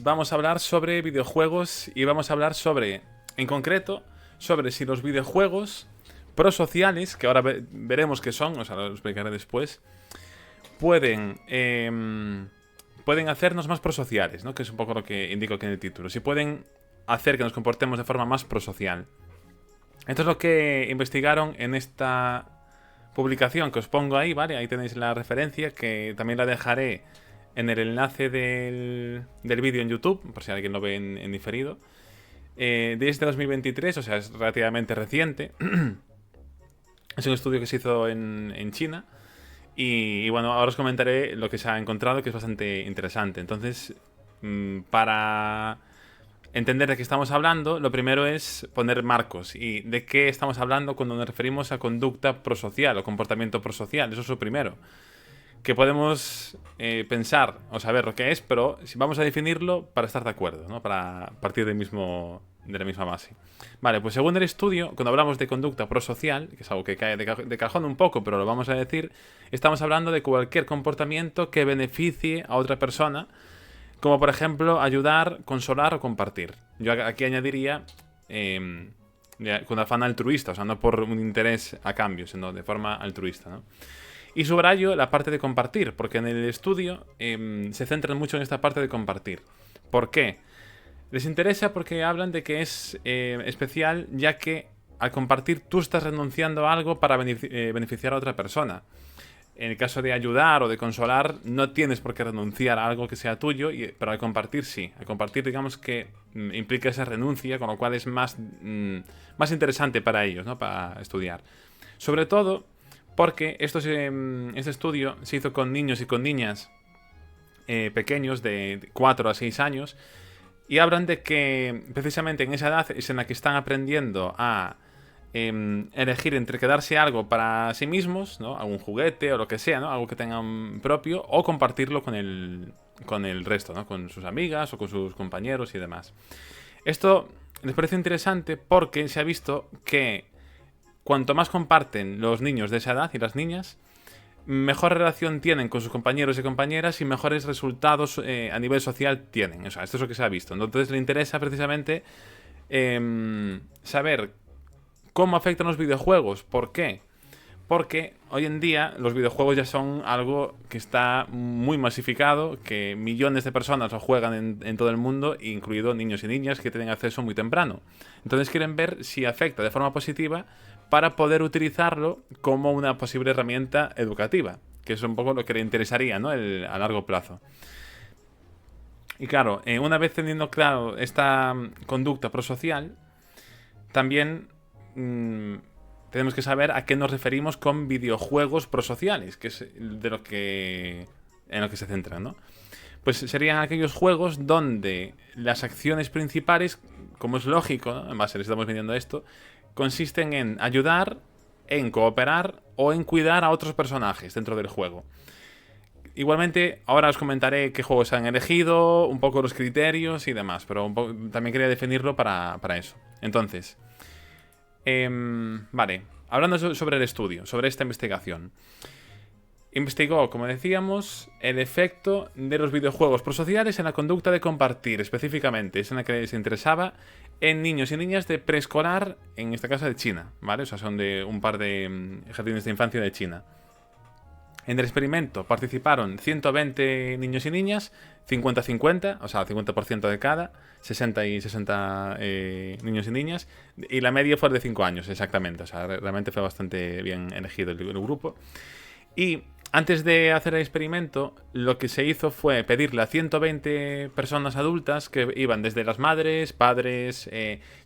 Vamos a hablar sobre videojuegos y vamos a hablar sobre, en concreto, sobre si los videojuegos prosociales, que ahora veremos qué son, o sea, lo explicaré después, pueden, pueden hacernos más prosociales, ¿no? Que es un poco lo que indico aquí en el título. Si pueden hacer que nos comportemos de forma más prosocial. Esto es lo que investigaron en esta publicación que os pongo ahí, ¿vale? Ahí tenéis la referencia, que también la dejaré en el enlace del vídeo en YouTube, por si alguien lo ve en diferido. Desde 2023, o sea, es relativamente reciente. Es un estudio que se hizo en China. Y bueno, ahora os comentaré lo que se ha encontrado, que es bastante interesante. Entonces, para entender de qué estamos hablando, lo primero es poner marcos. ¿Y de qué estamos hablando cuando nos referimos a conducta prosocial o comportamiento prosocial? Eso es lo primero. Que podemos pensar o saber lo que es, pero si vamos a definirlo para estar de acuerdo, ¿no? Para partir de la misma base. Vale, pues según el estudio, cuando hablamos de conducta prosocial, que es algo que cae de cajón un poco, pero lo vamos a decir, estamos hablando de cualquier comportamiento que beneficie a otra persona, como por ejemplo ayudar, consolar o compartir. Yo aquí añadiría con afán altruista, o sea, no por un interés a cambio, sino de forma altruista, ¿no? Y subrayo la parte de compartir, porque en el estudio se centran mucho en esta parte de compartir. ¿Por qué? Les interesa porque hablan de que es especial, ya que al compartir tú estás renunciando a algo para beneficiar a otra persona. En el caso de ayudar o de consolar, no tienes por qué renunciar a algo que sea tuyo, pero al compartir sí. Al compartir, digamos que implica esa renuncia, con lo cual es más interesante para ellos, ¿no? Para estudiar. Sobre todo porque este estudio se hizo con niños y con niñas pequeños de 4 a 6 años. Y hablan de que precisamente en esa edad es en la que están aprendiendo a elegir entre quedarse algo para sí mismos, ¿no? Algún juguete o lo que sea, ¿no? Algo que tengan propio, o compartirlo con el resto, ¿no? Con sus amigas o con sus compañeros y demás. Esto les parece interesante porque se ha visto que cuanto más comparten los niños de esa edad y las niñas, mejor relación tienen con sus compañeros y compañeras y mejores resultados a nivel social tienen. O sea, esto es lo que se ha visto. Entonces le interesa precisamente saber cómo afectan los videojuegos. ¿Por qué? Porque hoy en día los videojuegos ya son algo que está muy masificado, que millones de personas lo juegan en todo el mundo, incluido niños y niñas que tienen acceso muy temprano. Entonces quieren ver si afecta de forma positiva para poder utilizarlo como una posible herramienta educativa, que es un poco lo que le interesaría, ¿no? A largo plazo. Y claro, una vez teniendo claro esta conducta prosocial, también tenemos que saber a qué nos referimos con videojuegos prosociales, que es en lo que se centran, ¿no? Pues serían aquellos juegos donde las acciones principales, como es lógico, ¿no? En base le estamos vendiendo esto, consisten en ayudar, en cooperar o en cuidar a otros personajes dentro del juego. Igualmente, ahora os comentaré qué juegos han elegido, un poco los criterios y demás, pero también quería definirlo para eso. Entonces, vale, hablando sobre el estudio, sobre esta investigación. Investigó, como decíamos, el efecto de los videojuegos prosociales en la conducta de compartir, específicamente, es en la que se interesaba, en niños y niñas de preescolar, en esta caso de China, ¿vale? O sea, son de un par de jardines de infancia de China. En el experimento participaron 120 niños y niñas, 50-50, o sea, 50% de cada, 60 y 60 niños y niñas, y la media fue de 5 años, exactamente, o sea, realmente fue bastante bien elegido el grupo. Y antes de hacer el experimento, lo que se hizo fue pedirle a 120 personas adultas que iban desde las madres, padres,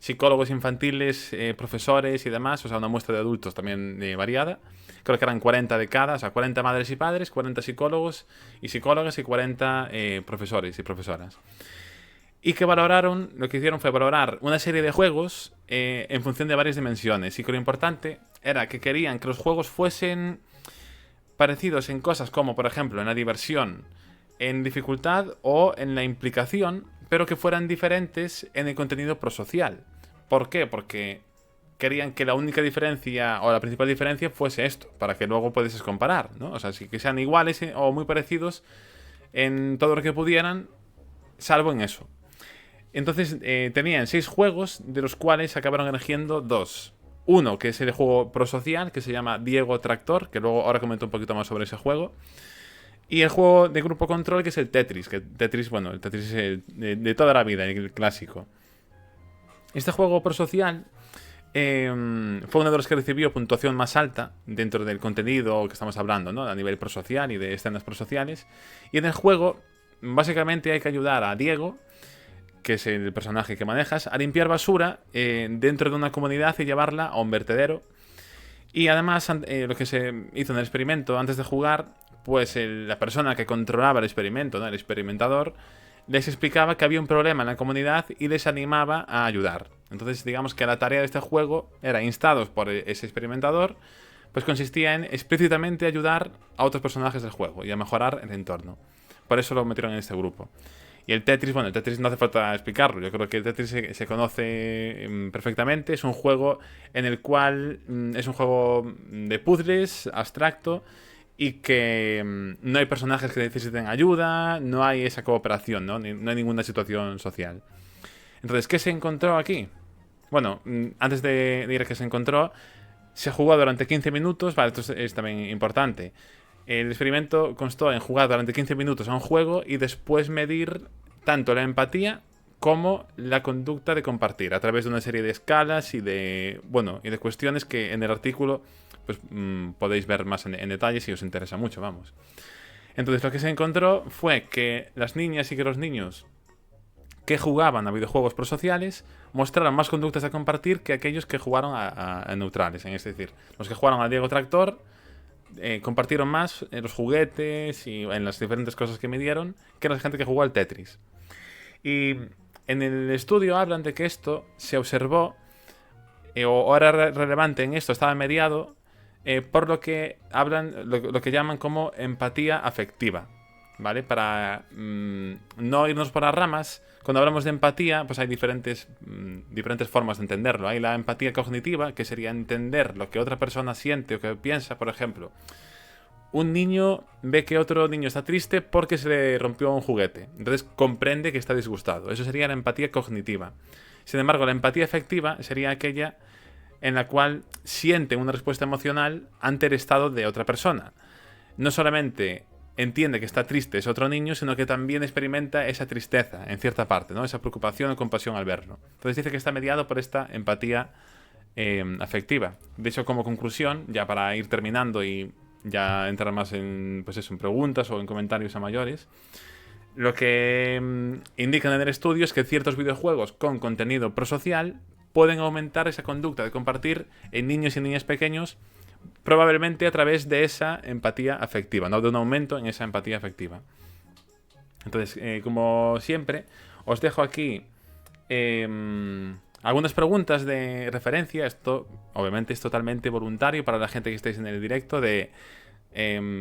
psicólogos infantiles, profesores y demás, o sea, una muestra de adultos también variada. Creo que eran 40 de cada, o sea, 40 madres y padres, 40 psicólogos y psicólogas y 40 profesores y profesoras. Y que valoraron, lo que hicieron fue valorar una serie de juegos en función de varias dimensiones. Y que lo importante era que querían que los juegos fuesen parecidos en cosas como, por ejemplo, en la diversión, en dificultad o en la implicación, pero que fueran diferentes en el contenido prosocial. ¿Por qué? Porque querían que la única diferencia o la principal diferencia fuese esto, para que luego pudieses comparar, ¿no? O sea, que sean iguales o muy parecidos en todo lo que pudieran, salvo en eso. Entonces tenían 6 juegos, de los cuales acabaron eligiendo 2. Uno, que es el juego prosocial, que se llama Diego Tractor, que luego ahora comento un poquito más sobre ese juego. Y el juego de grupo control, que es el Tetris. Que Tetris, bueno, el Tetris es el de toda la vida, el clásico. Este juego prosocial fue uno de los que recibió puntuación más alta dentro del contenido que estamos hablando, ¿no? A nivel prosocial y de escenas prosociales. Y en el juego, básicamente hay que ayudar a Diego, que es el personaje que manejas, a limpiar basura dentro de una comunidad y llevarla a un vertedero. Y además, lo que se hizo en el experimento antes de jugar, pues la persona que controlaba el experimento, ¿no? El experimentador, les explicaba que había un problema en la comunidad y les animaba a ayudar. Entonces, digamos que la tarea de este juego era, instados por ese experimentador, pues consistía en explícitamente ayudar a otros personajes del juego y a mejorar el entorno. Por eso lo metieron en este grupo. Y el Tetris, bueno, el Tetris no hace falta explicarlo. Yo creo que el Tetris se conoce perfectamente. Es un juego en el cual es un juego de puzzles, abstracto, y que no hay personajes que necesiten ayuda, no hay esa cooperación, ¿no? No hay ninguna situación social. Entonces, ¿qué se encontró aquí? Bueno, antes de ir a qué se encontró, se jugó durante 15 minutos. Vale, esto es también importante. El experimento constó en jugar durante 15 minutos a un juego y después medir tanto la empatía como la conducta de compartir a través de una serie de escalas y de, bueno, y de cuestiones que en el artículo pues podéis ver más en detalle si os interesa mucho, vamos. Entonces lo que se encontró fue que las niñas y que los niños que jugaban a videojuegos prosociales mostraron más conductas a compartir que aquellos que jugaron a neutrales. Es decir, los que jugaron a Diego Tractor compartieron más en los juguetes y en las diferentes cosas que midieron que la gente que jugó al Tetris. Y en el estudio hablan de que esto se observó o era relevante en esto, estaba mediado por lo que hablan, lo que llaman como empatía afectiva, ¿vale? Para no irnos por las ramas, cuando hablamos de empatía, pues hay diferentes formas de entenderlo. Hay la empatía cognitiva, que sería entender lo que otra persona siente o que piensa. Por ejemplo, un niño ve que otro niño está triste porque se le rompió un juguete. Entonces comprende que está disgustado. Eso sería la empatía cognitiva. Sin embargo, la empatía afectiva sería aquella en la cual siente una respuesta emocional ante el estado de otra persona. No solamente entiende que está triste ese otro niño, sino que también experimenta esa tristeza en cierta parte, ¿no? Esa preocupación o compasión al verlo. Entonces dice que está mediado por esta empatía afectiva. De hecho, como conclusión, ya para ir terminando y ya entrar más en, pues eso, en preguntas o en comentarios a mayores, lo que indican en el estudio es que ciertos videojuegos con contenido prosocial pueden aumentar esa conducta de compartir en niños y niñas pequeños, probablemente a través de esa empatía afectiva, ¿no? De un aumento en esa empatía afectiva. Entonces, como siempre, os dejo aquí algunas preguntas de referencia. Esto, obviamente, es totalmente voluntario para la gente que estéis en el directo, de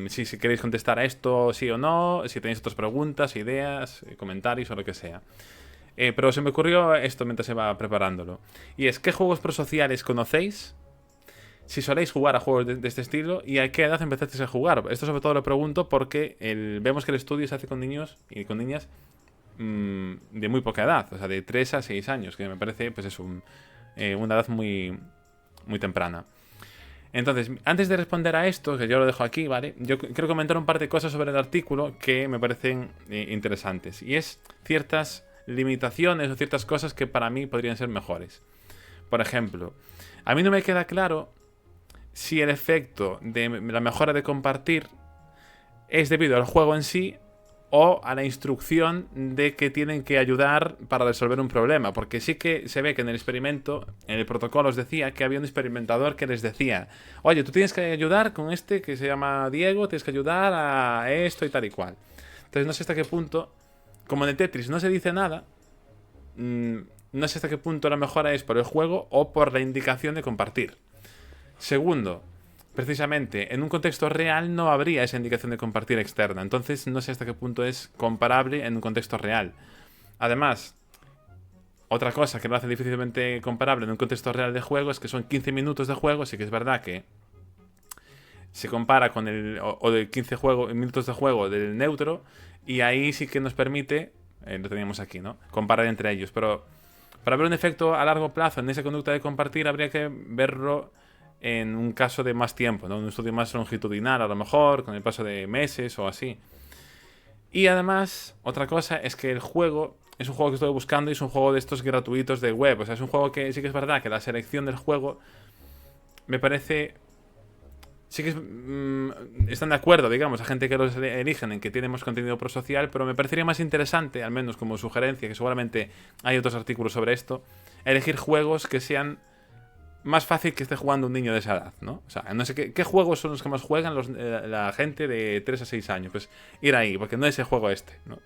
si queréis contestar a esto, sí o no, si tenéis otras preguntas, ideas, comentarios o lo que sea. Pero se me ocurrió esto mientras iba preparándolo. Y es, ¿qué juegos prosociales conocéis? Si soléis jugar a juegos de este estilo y a qué edad empezasteis a jugar. Esto sobre todo lo pregunto porque vemos que el estudio se hace con niños y con niñas de muy poca edad, o sea, de 3 a 6 años, que me parece pues es una edad muy, muy temprana. Entonces, antes de responder a esto, que yo lo dejo aquí, ¿vale? Yo quiero comentar un par de cosas sobre el artículo que me parecen interesantes. Y es ciertas limitaciones o ciertas cosas que para mí podrían ser mejores. Por ejemplo, a mí no me queda claro si el efecto de la mejora de compartir es debido al juego en sí o a la instrucción de que tienen que ayudar para resolver un problema. Porque sí que se ve que en el experimento, en el protocolo os decía que había un experimentador que les decía: oye, tú tienes que ayudar con este que se llama Diego, tienes que ayudar a esto y tal y cual. Entonces no sé hasta qué punto, como en el Tetris no se dice nada, no sé hasta qué punto la mejora es por el juego o por la indicación de compartir. Segundo, precisamente, en un contexto real no habría esa indicación de compartir externa. Entonces no sé hasta qué punto es comparable en un contexto real. Además, otra cosa que lo hace difícilmente comparable en un contexto real de juego es que son 15 minutos de juego. Sí que es verdad que se compara con o de 15 minutos de juego del neutro, y ahí sí que nos permite lo teníamos aquí, ¿no? Comparar entre ellos, pero para ver un efecto a largo plazo en esa conducta de compartir habría que verlo en un caso de más tiempo, ¿no? Un estudio más longitudinal a lo mejor, con el paso de meses o así. Y además, otra cosa es que el juego es un juego que estoy buscando y es un juego de estos gratuitos de web. O sea, es un juego que sí que es verdad que la selección del juego me parece... Sí que están de acuerdo, digamos, a gente que los eligen en que tenemos contenido prosocial, pero me parecería más interesante, al menos como sugerencia, que seguramente hay otros artículos sobre esto, elegir juegos que sean más fácil que esté jugando un niño de esa edad, ¿no? O sea, no sé qué juegos son los que más juegan la gente de 3 a 6 años. Pues ir ahí, porque no es el juego este, ¿no?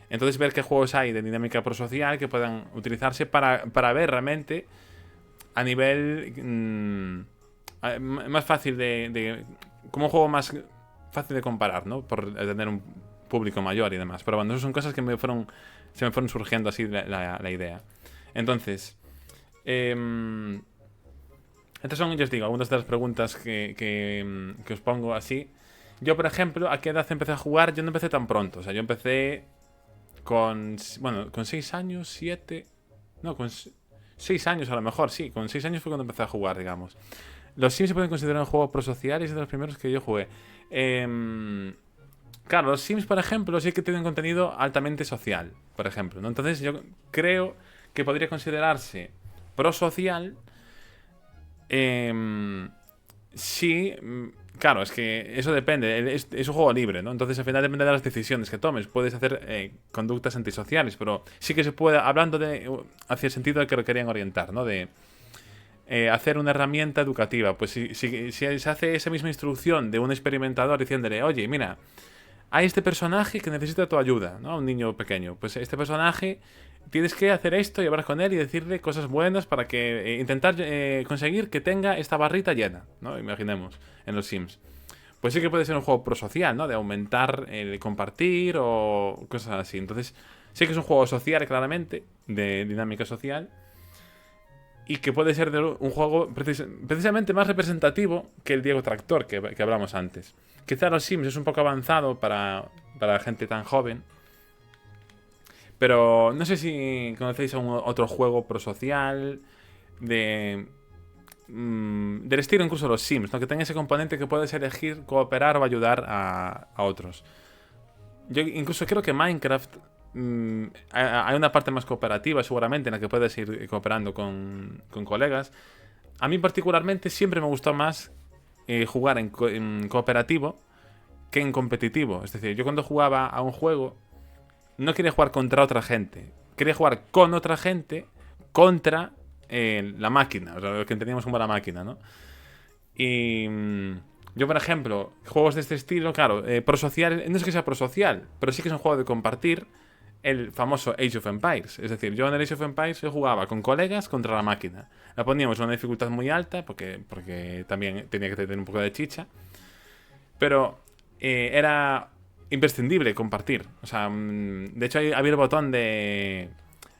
Entonces ver qué juegos hay de dinámica prosocial que puedan utilizarse para ver realmente a nivel más fácil como un juego más fácil de comparar, ¿no? Por tener un público mayor y demás. Pero bueno, esas son cosas que se me fueron surgiendo así la idea. Entonces, estas son, yo os digo, algunas de las preguntas que os pongo así. Yo, por ejemplo, ¿a qué edad empecé a jugar? Yo no empecé tan pronto. O sea, yo empecé con 6 años, 7... No, con 6 años a lo mejor, sí. Con 6 años fue cuando empecé a jugar, digamos. Los Sims se pueden considerar un juego prosocial y es de los primeros que yo jugué. Claro, los Sims, por ejemplo, sí que tienen contenido altamente social, por ejemplo, ¿no? Entonces yo creo que podría considerarse prosocial sí, claro, es que eso depende. Es un juego libre, ¿no? Entonces al final depende de las decisiones que tomes. Puedes hacer conductas antisociales, pero sí que se puede, hablando hacia el sentido de que lo querían orientar, ¿no? De hacer una herramienta educativa. Pues si se hace esa misma instrucción de un experimentador diciéndole, oye, mira, hay este personaje que necesita tu ayuda, ¿no? Un niño pequeño. Pues este personaje tienes que hacer esto y hablar con él y decirle cosas buenas para que intentar conseguir que tenga esta barrita llena, ¿no? Imaginemos, en los Sims. Pues sí que puede ser un juego prosocial, ¿no? De aumentar el compartir o cosas así. Entonces, sí que es un juego social, claramente, de dinámica social. Y que puede ser un juego precisamente más representativo que el Diego Tractor que hablamos antes. Quizá los Sims es un poco avanzado para gente tan joven. Pero no sé si conocéis otro juego prosocial del estilo incluso los Sims, ¿no? Que tenga ese componente que puedes elegir cooperar o ayudar a otros. Yo incluso creo que Minecraft hay una parte más cooperativa seguramente en la que puedes ir cooperando con colegas. A mí particularmente siempre me gustó más jugar en cooperativo que en competitivo. Es decir, yo cuando jugaba a un juego no quería jugar contra otra gente. Quería jugar con otra gente contra la máquina. O sea, lo que entendíamos como la máquina, ¿no? Y yo, por ejemplo, juegos de este estilo, claro, prosocial, no es que sea prosocial, pero sí que es un juego de compartir el famoso Age of Empires. Es decir, yo en el Age of Empires yo jugaba con colegas contra la máquina. La poníamos en una dificultad muy alta, porque también tenía que tener un poco de chicha. Pero era imprescindible compartir. O sea, de hecho había el botón de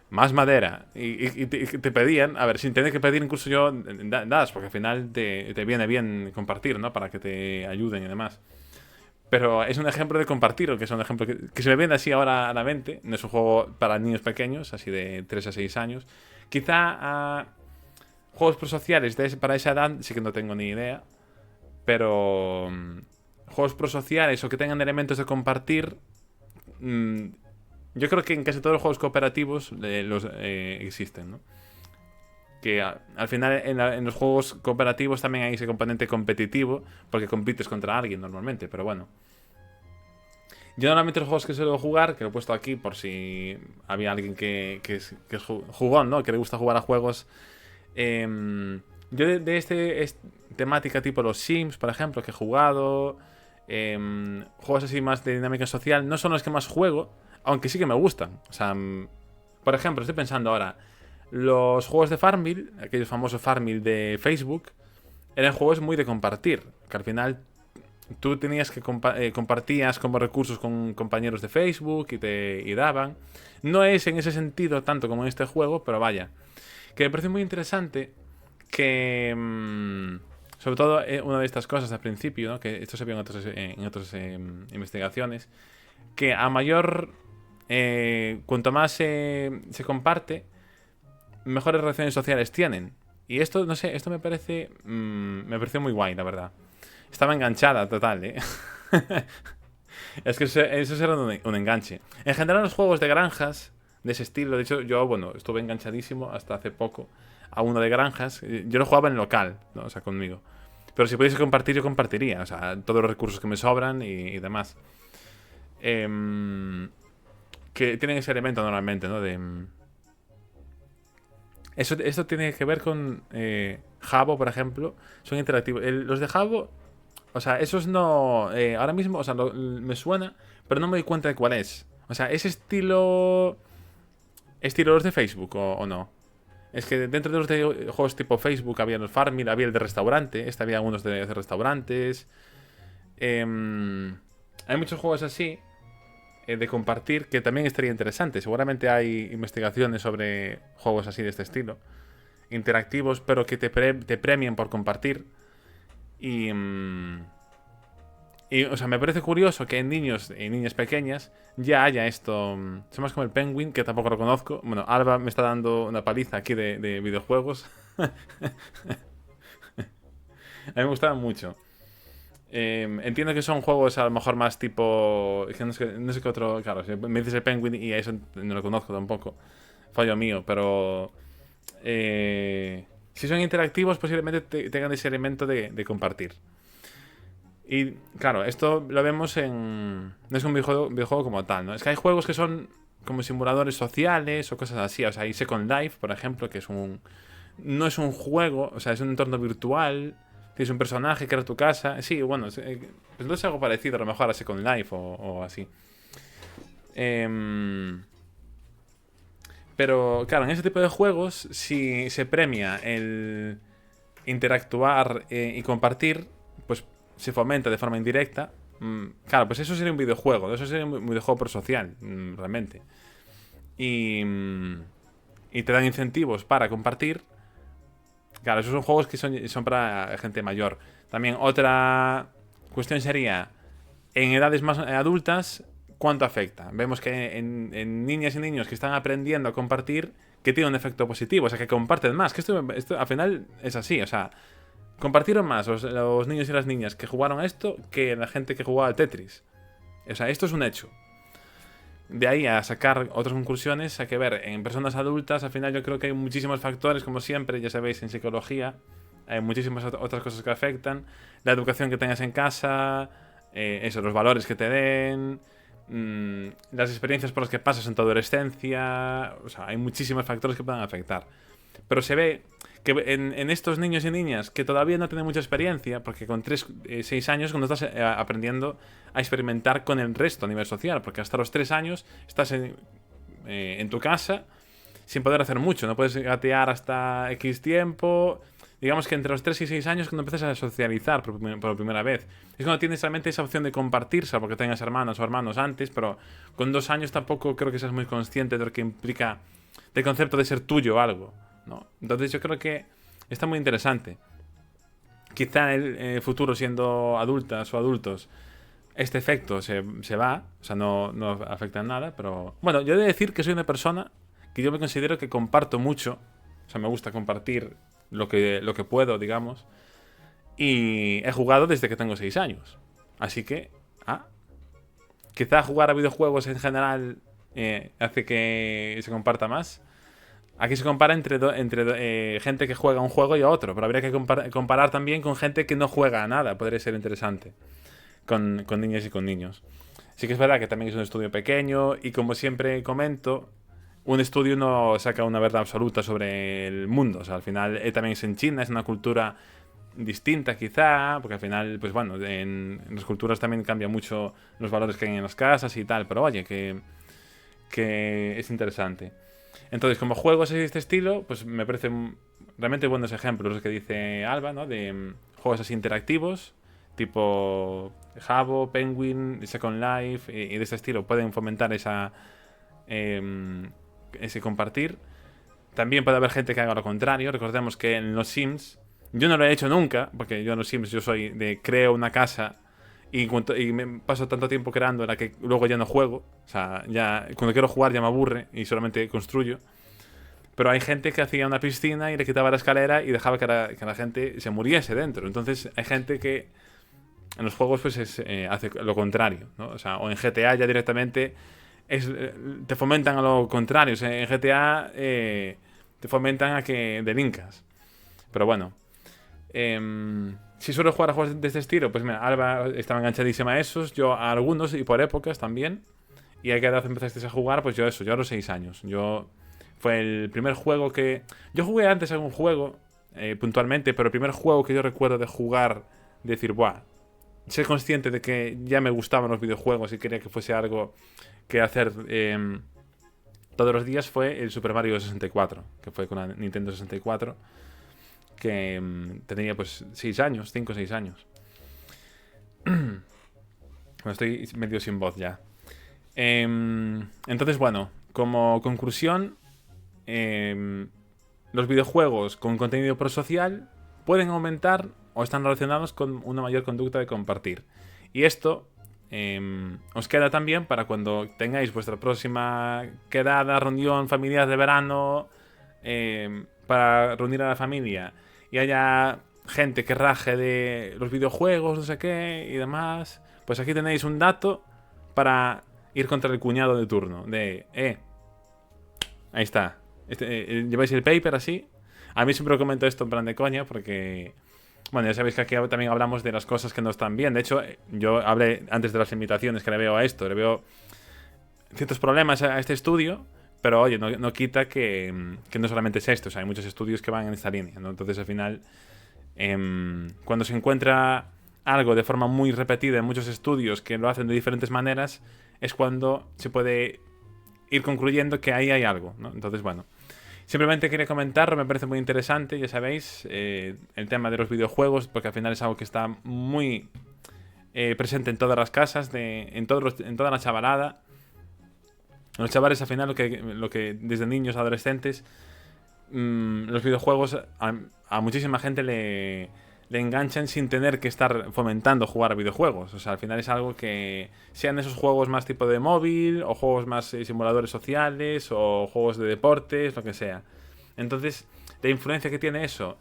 más madera y te pedían, a ver, sin tener que pedir incluso yo das, porque al final te viene bien compartir, ¿no? Para que te ayuden y demás. Pero es un ejemplo de compartir, que es un ejemplo que se me viene así ahora a la mente. No es un juego para niños pequeños, así de 3 a 6 años. Quizá juegos prosociales para esa edad sí que no tengo ni idea. Pero juegos prosociales o que tengan elementos de compartir, yo creo que en casi todos los juegos cooperativos existen, ¿no? Que al final en los juegos cooperativos también hay ese componente competitivo, porque compites contra alguien normalmente, pero bueno. Yo normalmente los juegos que suelo jugar, que lo he puesto aquí por si había alguien que es jugón, ¿no? Que le gusta jugar a juegos. Yo de temática tipo los Sims, por ejemplo, que he jugado. Juegos así más de dinámica social, no son los que más juego, aunque sí que me gustan. O sea, por ejemplo, estoy pensando ahora, los juegos de Farmville, aquellos famosos Farmville de Facebook, eran juegos muy de compartir, que al final tú tenías que compartías como recursos con compañeros de Facebook y daban. No es en ese sentido tanto como en este juego, pero vaya, que me parece muy interesante que sobre todo una de estas cosas al principio, ¿no? Que esto se vio en otras investigaciones, que a mayor cuanto más se comparte, mejores relaciones sociales tienen. Y esto, no sé, esto me parece. Me pareció muy guay, la verdad. Estaba enganchada, total, ¿eh? Es que eso será un enganche. En general, los juegos de granjas de ese estilo, de hecho, yo, bueno, estuve enganchadísimo hasta hace poco a uno de granjas. Yo lo jugaba en local, ¿no? O sea, conmigo. Pero si pudiese compartir, yo compartiría. O sea, todos los recursos que me sobran y demás. Que tienen ese elemento normalmente, ¿no? Esto tiene que ver con Habbo, por ejemplo. Son interactivos. Los de Habbo, o sea, esos no. Ahora mismo, o sea, me suena, pero no me doy cuenta de cuál es. O sea, ¿es estilo. ¿Estilo los de Facebook o no? Es que dentro de los de juegos tipo Facebook había los Farmville, había el de restaurante. Había algunos de restaurantes. Hay muchos juegos así de compartir que también estaría interesante. Seguramente hay investigaciones sobre juegos así de este estilo. Interactivos, pero que te premien por compartir. Y, o sea, me parece curioso que en niños y niñas pequeñas ya haya esto. Son más como el Penguin, que tampoco lo conozco. Bueno, Alba me está dando una paliza aquí de videojuegos. A mí me gustaban mucho. Entiendo que son juegos a lo mejor más tipo. Es que no sé qué otro. Claro, si me dices el Penguin y a eso no lo conozco tampoco. Fallo mío, pero. Si son interactivos, posiblemente tengan ese elemento de compartir. Y claro, esto lo vemos en. No es un videojuego como tal, ¿no? Es que hay juegos que son como simuladores sociales o cosas así. O sea, hay Second Life, por ejemplo, que es un. No es un juego, o sea, es un entorno virtual. Tienes un personaje que era tu casa. Sí, bueno, pues entonces algo parecido a lo mejor a Second Life o así. Pero claro, en ese tipo de juegos, si se premia el interactuar y compartir, pues se fomenta de forma indirecta. Claro, pues eso sería un videojuego. Eso sería un videojuego pro social, realmente. Y te dan incentivos para compartir. Claro, esos son juegos que son para gente mayor. También otra cuestión sería, en edades más adultas, ¿cuánto afecta? Vemos que en niñas y niños que están aprendiendo a compartir, que tiene un efecto positivo, o sea, que comparten más. Que esto al final es así, o sea, compartieron más los niños y las niñas que jugaron a esto que la gente que jugaba al Tetris. O sea, esto es un hecho. De ahí a sacar otras conclusiones, hay que ver, en personas adultas, al final yo creo que hay muchísimos factores, como siempre, ya sabéis, en psicología, hay muchísimas otras cosas que afectan, la educación que tengas en casa, los valores que te den, las experiencias por las que pasas en tu adolescencia, o sea, hay muchísimos factores que pueden afectar. Pero se ve que en estos niños y niñas que todavía no tienen mucha experiencia, porque con 6 años cuando estás aprendiendo a experimentar con el resto a nivel social, porque hasta los 3 años estás en tu casa sin poder hacer mucho, no puedes gatear hasta X tiempo. Digamos que entre los 3 y 6 años cuando empiezas a socializar por primera vez. Es cuando tienes realmente esa opción de compartirse, porque tengas hermanas o hermanos antes, pero con 2 años tampoco creo que seas muy consciente de lo que implica el concepto de ser tuyo algo, ¿no? Entonces yo creo que está muy interesante. Quizá en el futuro, siendo adultas o adultos, este efecto se va, o sea, no afecta en nada, pero... Bueno, yo he de decir que soy una persona que yo me considero que comparto mucho, o sea, me gusta compartir lo que puedo, digamos, y he jugado desde que tengo 6 años. Así que, quizá jugar a videojuegos en general hace que se comparta más. Aquí se compara entre gente que juega un juego y a otro, pero habría que comparar también con gente que no juega a nada. Podría ser interesante con niñas y con niños. Sí que es verdad que también es un estudio pequeño y, como siempre comento, un estudio no saca una verdad absoluta sobre el mundo. O sea, al final también es en China, es una cultura distinta quizá, porque al final, pues bueno, en las culturas también cambia mucho los valores que hay en las casas y tal, pero oye, que es interesante. Entonces, como juegos de este estilo, pues me parecen realmente buenos ejemplos los que dice Alba, ¿no? De juegos así interactivos, tipo Habbo, Penguin, Second Life y de este estilo. Pueden fomentar ese compartir. También puede haber gente que haga lo contrario. Recordemos que en los Sims, yo no lo he hecho nunca, porque yo en los Sims yo soy de creo una casa y me paso tanto tiempo creando en la que luego ya no juego. O sea, ya cuando quiero jugar ya me aburre y solamente construyo. Pero hay gente que hacía una piscina y le quitaba la escalera y dejaba que la gente se muriese dentro. Entonces hay gente que en los juegos pues hace lo contrario, ¿no? O sea, o en GTA ya directamente te fomentan a lo contrario. O sea, en GTA te fomentan a que delincas. Pero bueno. Si suelo jugar a juegos de este estilo, pues mira, Alba estaba enganchadísima a esos, yo a algunos y por épocas también. ¿Y a qué edad empezaste a jugar? Pues yo a los 6 años. Fue el primer juego que... Yo jugué antes algún juego, puntualmente, pero el primer juego que yo recuerdo de jugar, de decir, buah, ser consciente de que ya me gustaban los videojuegos y quería que fuese algo que hacer todos los días, fue el Super Mario 64, que fue con la Nintendo 64, que tenía pues 6 años, 5 o 6 años. Bueno, estoy medio sin voz ya. Entonces, bueno, como conclusión, los videojuegos con contenido prosocial pueden aumentar o están relacionados con una mayor conducta de compartir. Y esto os queda también para cuando tengáis vuestra próxima quedada, reunión familiar de verano, para reunir a la familia y haya gente que raje de los videojuegos, no sé qué y demás. Pues aquí tenéis un dato para ir contra el cuñado de turno. Ahí está. Lleváis el paper así. A mí siempre comento esto en plan de coña porque... Bueno, ya sabéis que aquí también hablamos de las cosas que no están bien. De hecho, yo hablé antes de las limitaciones que le veo a esto. Le veo ciertos problemas a este estudio, pero oye, no quita que no solamente es esto. O sea, hay muchos estudios que van en esta línea, ¿no? Entonces, al final, cuando se encuentra algo de forma muy repetida en muchos estudios que lo hacen de diferentes maneras, es cuando se puede ir concluyendo que ahí hay algo, ¿no? Entonces, bueno, simplemente quería comentarlo, me parece muy interesante, ya sabéis, el tema de los videojuegos, porque al final es algo que está muy presente en todas las casas, en toda la chavalada. Los chavales al final lo que desde niños a adolescentes, los videojuegos a muchísima gente le enganchan sin tener que estar fomentando jugar a videojuegos. O sea, al final es algo que sean esos juegos más tipo de móvil, o juegos más simuladores sociales, o juegos de deportes, lo que sea. Entonces, la influencia que tiene eso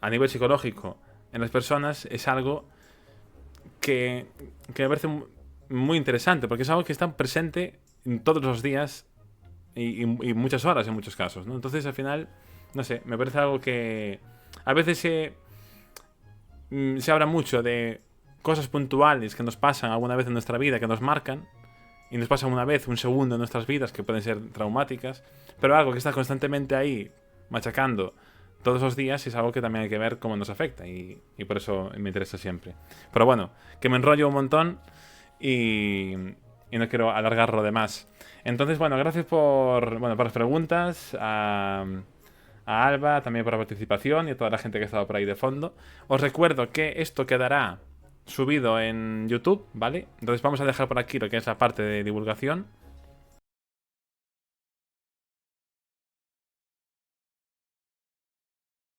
a nivel psicológico en las personas es algo que me parece muy interesante, porque es algo que está presente en todos los días y muchas horas en muchos casos, ¿no? Entonces, al final, no sé, me parece algo que a veces se habla mucho de cosas puntuales que nos pasan alguna vez en nuestra vida, que nos marcan, y nos pasan una vez, un segundo en nuestras vidas, que pueden ser traumáticas, pero algo que está constantemente ahí, machacando todos los días, es algo que también hay que ver cómo nos afecta, y por eso me interesa siempre. Pero bueno, que me enrollo un montón y no quiero alargarlo de más. Entonces, bueno, gracias por las preguntas, a Alba también por la participación y a toda la gente que ha estado por ahí de fondo. Os recuerdo que esto quedará subido en YouTube, ¿vale? Entonces vamos a dejar por aquí lo que es la parte de divulgación.